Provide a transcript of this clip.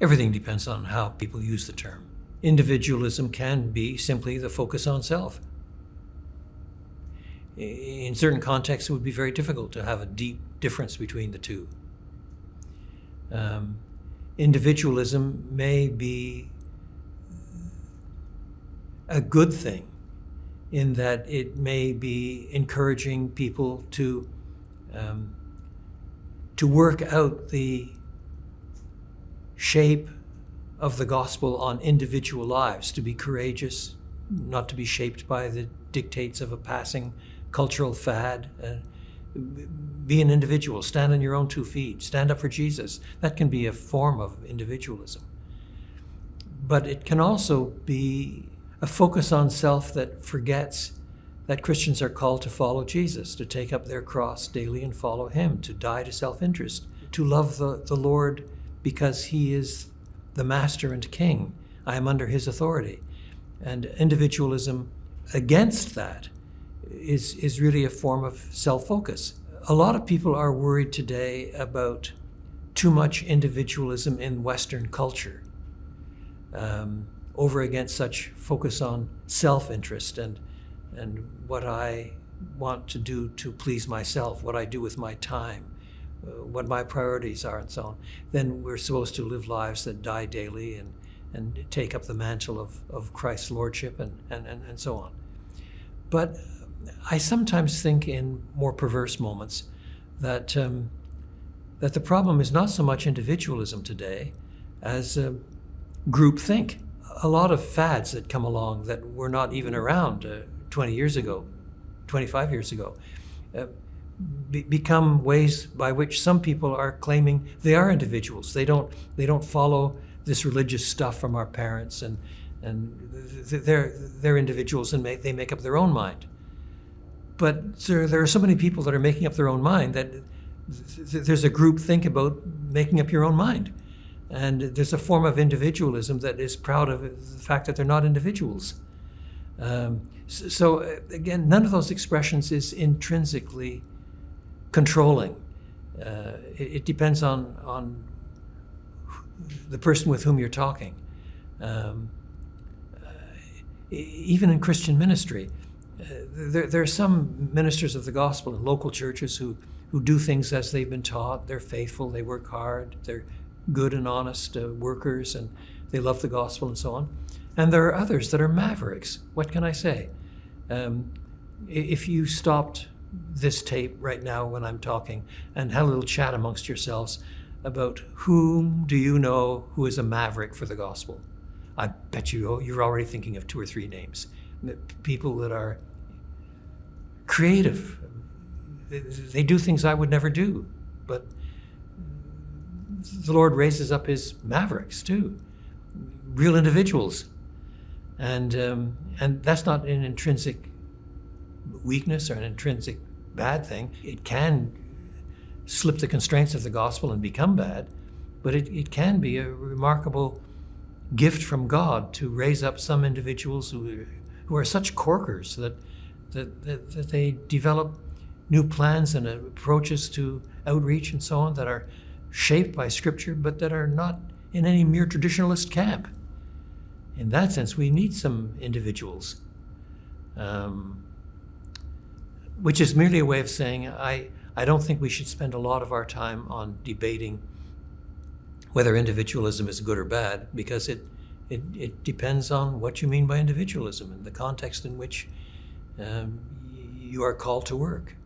Everything depends on how people use the term. Individualism can be simply the focus on self. In certain contexts, it would be very difficult to have a deep difference between the two. Individualism may be a good thing in that it may be encouraging people to work out the shape of the gospel on individual lives, to be courageous, not to be shaped by the dictates of a passing cultural fad. Be an individual, stand on your own 2 feet, stand up for Jesus. That can be a form of individualism. But it can also be a focus on self that forgets that Christians are called to follow Jesus, to take up their cross daily and follow him, to die to self-interest, to love the Lord because he is the master and king. I am under his authority. And individualism against that is really a form of self-focus. A lot of people are worried today about too much individualism in Western culture, over against such focus on self-interest and what I want to do to please myself, what I do with my time, what my priorities are, and so on. Then we're supposed to live lives that die daily and take up the mantle of Christ's lordship and so on. But I sometimes think in more perverse moments that the problem is not so much individualism today as groupthink. A lot of fads that come along that were not even around 20 years ago, 25 years ago, become ways by which some people are claiming they are individuals. They don't follow this religious stuff from our parents, and they're individuals and they make up their own mind. But there are so many people that are making up their own mind that there's a group think about making up your own mind. And there's a form of individualism that is proud of the fact that they're not individuals. So again, none of those expressions is intrinsically controlling. It depends on the person with whom you're talking. Even in Christian ministry, there are some ministers of the gospel in local churches who do things as they've been taught. They're faithful, they work hard, they're good and honest workers, and they love the gospel and so on. And there are others that are mavericks. What can I say? If you stopped this tape right now when I'm talking and had a little chat amongst yourselves about whom do you know who is a maverick for the gospel, I bet you're already thinking of 2 or 3 names. People that are creative. They do things I would never do, but the Lord raises up his mavericks too, real individuals. And that's not an intrinsic weakness or an intrinsic bad thing. It can slip the constraints of the gospel and become bad, but it can be a remarkable gift from God to raise up some individuals who are such corkers that they develop new plans and approaches to outreach and so on that are shaped by Scripture, but that are not in any mere traditionalist camp. In that sense, we need some individuals, which is merely a way of saying I don't think we should spend a lot of our time on debating whether individualism is good or bad, because it depends on what you mean by individualism and the context in which you are called to work.